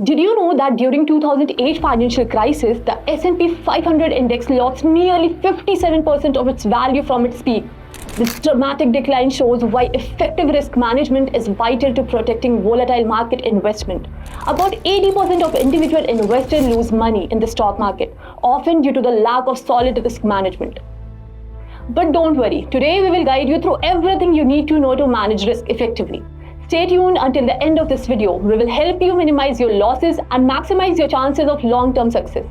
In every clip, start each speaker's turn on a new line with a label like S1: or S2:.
S1: Did you know that during 2008 financial crisis, the S&P 500 index lost nearly 57% of its value from its peak? This dramatic decline shows why effective risk management is vital to protecting volatile market investment. About 80% of individual investors lose money in the stock market, often due to the lack of solid risk management. But don't worry, today we will guide you through everything you need to know to manage risk effectively. Stay tuned until the end of this video. We will help you minimize your losses and maximize your chances of long-term success.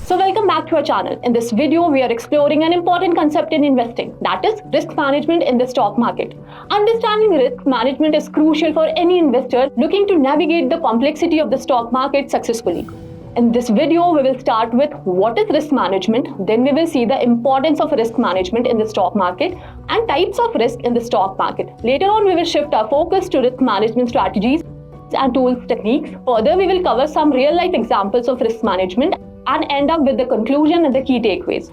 S1: So welcome back to our channel. In this video, we are exploring an important concept in investing, that is risk management in the stock market. Understanding risk management is crucial for any investor looking to navigate the complexity of the stock market successfully. In this video, we will start with what is risk management, then we will see the importance of risk management in the stock market and types of risk in the stock market. Later on, we will shift our focus to risk management strategies and tools techniques. Further, we will cover some real-life examples of risk management and end up with the conclusion and the key takeaways.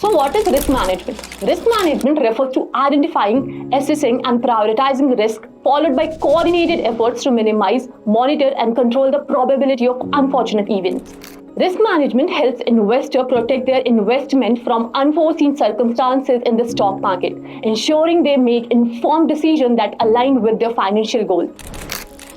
S1: So what is risk management? Risk management refers to identifying, assessing and prioritizing risk, followed by coordinated efforts to minimize, monitor and control the probability of unfortunate events. Risk management helps investors protect their investment from unforeseen circumstances in the stock market, ensuring they make informed decisions that align with their financial goals.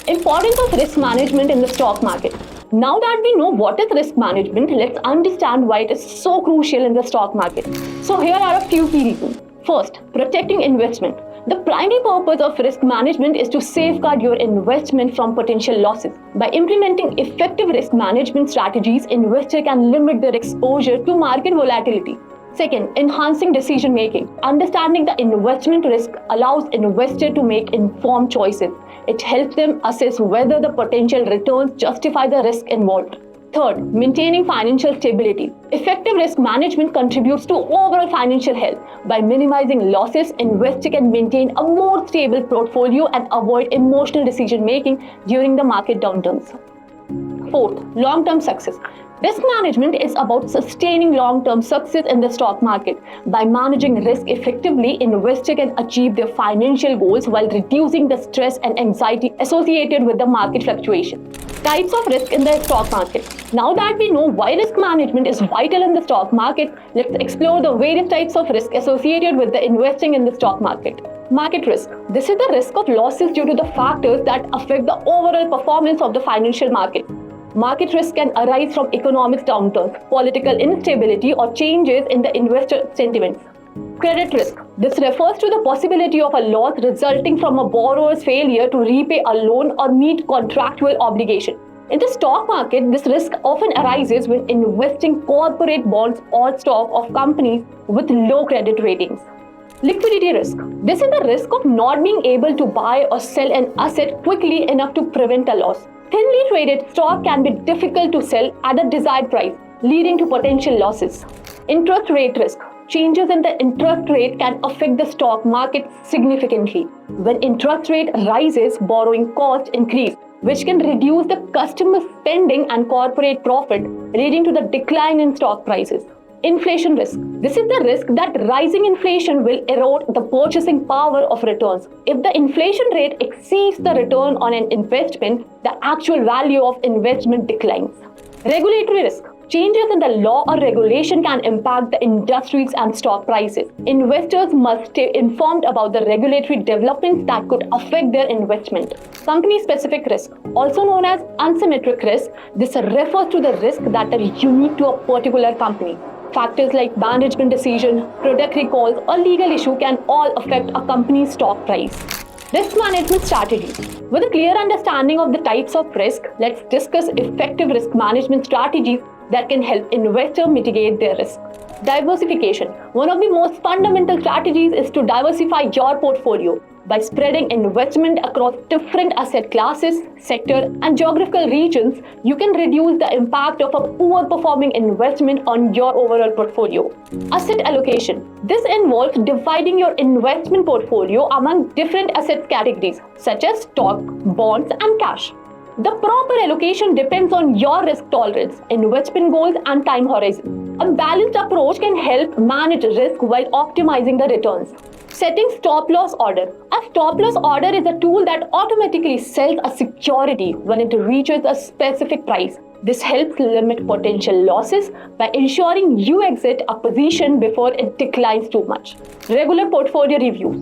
S1: Importance of risk management in the stock market. Now that we know what is risk management, let's understand why it is so crucial in the stock market. So here are a few key reasons. First, protecting investment. The primary purpose of risk management is to safeguard your investment from potential losses. By implementing effective risk management strategies, investors can limit their exposure to market volatility. Second, enhancing decision making. Understanding the investment risk allows investors to make informed choices. It helps them assess whether the potential returns justify the risk involved. Third, maintaining financial stability. Effective risk management contributes to overall financial health. By minimizing losses, investors can maintain a more stable portfolio and avoid emotional decision making during the market downturns. Fourth, long-term success. Risk management is about sustaining long-term success in the stock market. By managing risk effectively, investors can achieve their financial goals while reducing the stress and anxiety associated with the market fluctuation. Types of risk in the stock market. Now that we know why risk management is vital in the stock market, let's explore the various types of risk associated with the investing in the stock market. Market risk. This is the risk of losses due to the factors that affect the overall performance of the financial market. Market risk can arise from economic downturns, political instability, or changes in the investor sentiments. Credit risk. This refers to the possibility of a loss resulting from a borrower's failure to repay a loan or meet contractual obligation. In the stock market, this risk often arises when investing corporate bonds or stock of companies with low credit ratings. Liquidity risk. This is the risk of not being able to buy or sell an asset quickly enough to prevent a loss. Thinly traded stock can be difficult to sell at the desired price, leading to potential losses. Interest rate risk. Changes in the interest rate can affect the stock market significantly. When interest rate rises, borrowing costs increase, which can reduce the customer spending and corporate profit, leading to the decline in stock prices. Inflation risk. This is the risk that rising inflation will erode the purchasing power of returns. If the inflation rate exceeds the return on an investment, the actual value of investment declines. Regulatory risk. Changes in the law or regulation can impact the industries and stock prices. Investors must stay informed about the regulatory developments that could affect their investment. Company-specific risk, also known as asymmetric risk, this refers to the risk that are unique to a particular company. Factors like management decision, product recalls, or legal issue can all affect a company's stock price. Risk management strategies. With a clear understanding of the types of risk, let's discuss effective risk management strategies that can help investors mitigate their risk. Diversification. One of the most fundamental strategies is to diversify your portfolio. By spreading investment across different asset classes, sectors, and geographical regions, you can reduce the impact of a poor performing investment on your overall portfolio. Asset allocation. This involves dividing your investment portfolio among different asset categories, such as stock, bonds, and cash. The proper allocation depends on your risk tolerance, investment goals, and time horizon. A balanced approach can help manage risk while optimizing the returns. Setting stop loss order. A stop loss order is a tool that automatically sells a security when it reaches a specific price. This helps limit potential losses by ensuring you exit a position before it declines too much. Regular portfolio reviews.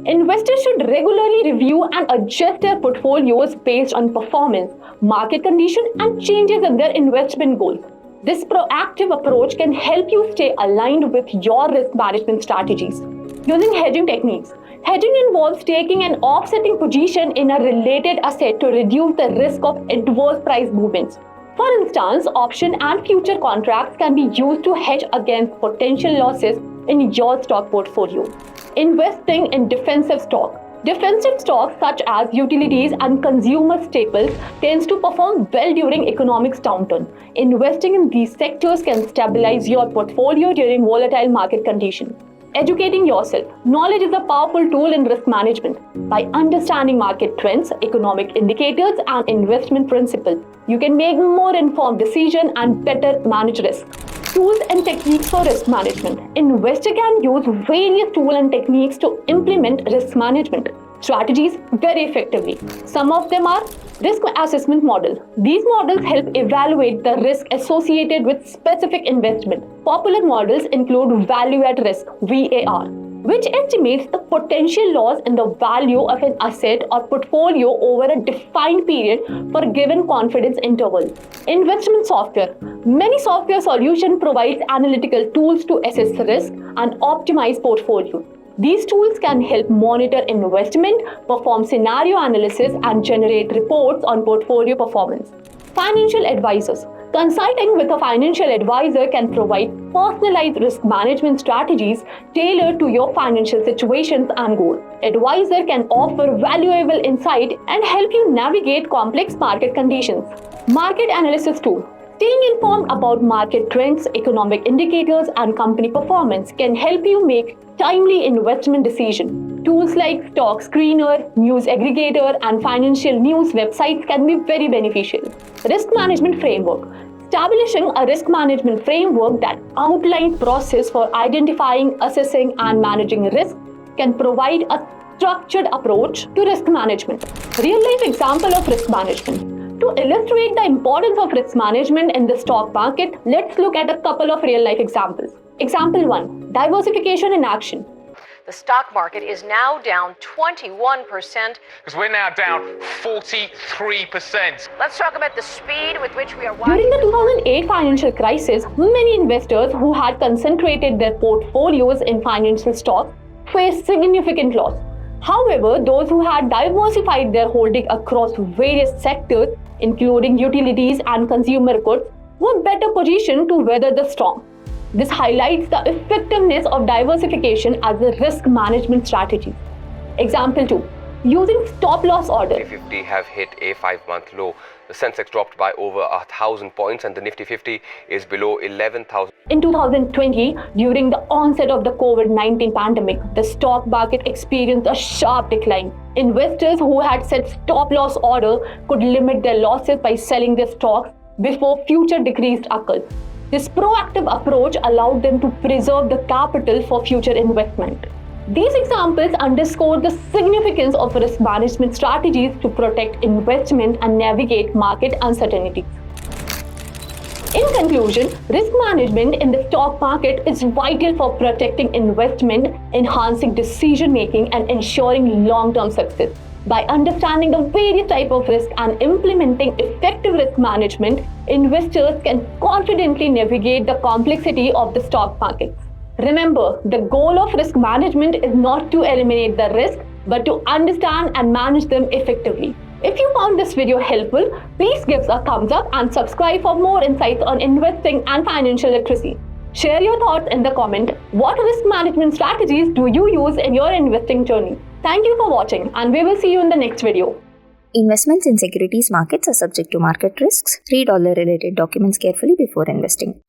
S1: Investors should regularly review and adjust their portfolios based on performance, market condition, and changes in their investment goals. This proactive approach can help you stay aligned with your risk management strategies. Using hedging techniques. Hedging involves taking an offsetting position in a related asset to reduce the risk of adverse price movements. For instance, option and future contracts can be used to hedge against potential losses in your stock portfolio. Investing in defensive stock. Defensive stocks such as utilities and consumer staples tends to perform well during economic downturn. Investing in these sectors can stabilize your portfolio during volatile market conditions. Educating yourself. Knowledge is a powerful tool in risk management. By understanding market trends, economic indicators, and investment principles, you can make more informed decisions and better manage risk. Tools and techniques for risk management. Investor can use various tools and techniques to implement risk management strategies very effectively. Some of them are risk assessment model. These models help evaluate the risk associated with specific investment. Popular models include value at risk (VAR), which estimates the potential loss in the value of an asset or portfolio over a defined period for a given confidence interval. Investment software. Many software solutions provide analytical tools to assess risk and optimize portfolio. These tools can help monitor investment, perform scenario analysis, and generate reports on portfolio performance. Financial advisors. Consulting with a financial advisor can provide personalized risk management strategies tailored to your financial situations and goals. Advisor can offer valuable insight and help you navigate complex market conditions. Market analysis tool. Staying informed about market trends, economic indicators, and company performance can help you make timely investment decisions. Tools like Stock Screener, News Aggregator, and financial news websites can be very beneficial. Risk management framework. Establishing a risk management framework that outlines process for identifying, assessing, and managing risk can provide a structured approach to risk management. Real-life example of risk management. To illustrate the importance of risk management in the stock market, let's look at a couple of real-life examples. Example 1. Diversification in action.
S2: The stock market is now down 21%.
S3: Because we're now down 43%.
S2: Let's talk about the speed with which we are watching.
S1: During the 2008 financial crisis, many investors who had concentrated their portfolios in financial stocks faced significant loss. However, those who had diversified their holding across various sectors, including utilities and consumer goods, were better positioned to weather the storm. This highlights the effectiveness of diversification as a risk management strategy. Example 2. Using stop loss order.
S4: Nifty 50 have hit a 5-month low. The Sensex dropped by over 1,000 points and the Nifty 50 is below 11,000.
S1: In 2020, during the onset of the COVID-19 pandemic, the stock market experienced a sharp decline. Investors who had set stop loss order could limit their losses by selling their stocks before future decrease occurs. This proactive approach allowed them to preserve the capital for future investment. These examples underscore the significance of risk management strategies to protect investment and navigate market uncertainties. In conclusion, risk management in the stock market is vital for protecting investment, enhancing decision-making, and ensuring long-term success. By understanding the various types of risk and implementing effective risk management, investors can confidently navigate the complexity of the stock market. Remember, the goal of risk management is not to eliminate the risk, but to understand and manage them effectively. If you found this video helpful, please give us a thumbs up and subscribe for more insights on investing and financial literacy. Share your thoughts in the comment. What risk management strategies do you use in your investing journey? Thank you for watching, and we will see you in the next video.
S5: Investments in securities markets are subject to market risks. Read all the related documents carefully before investing.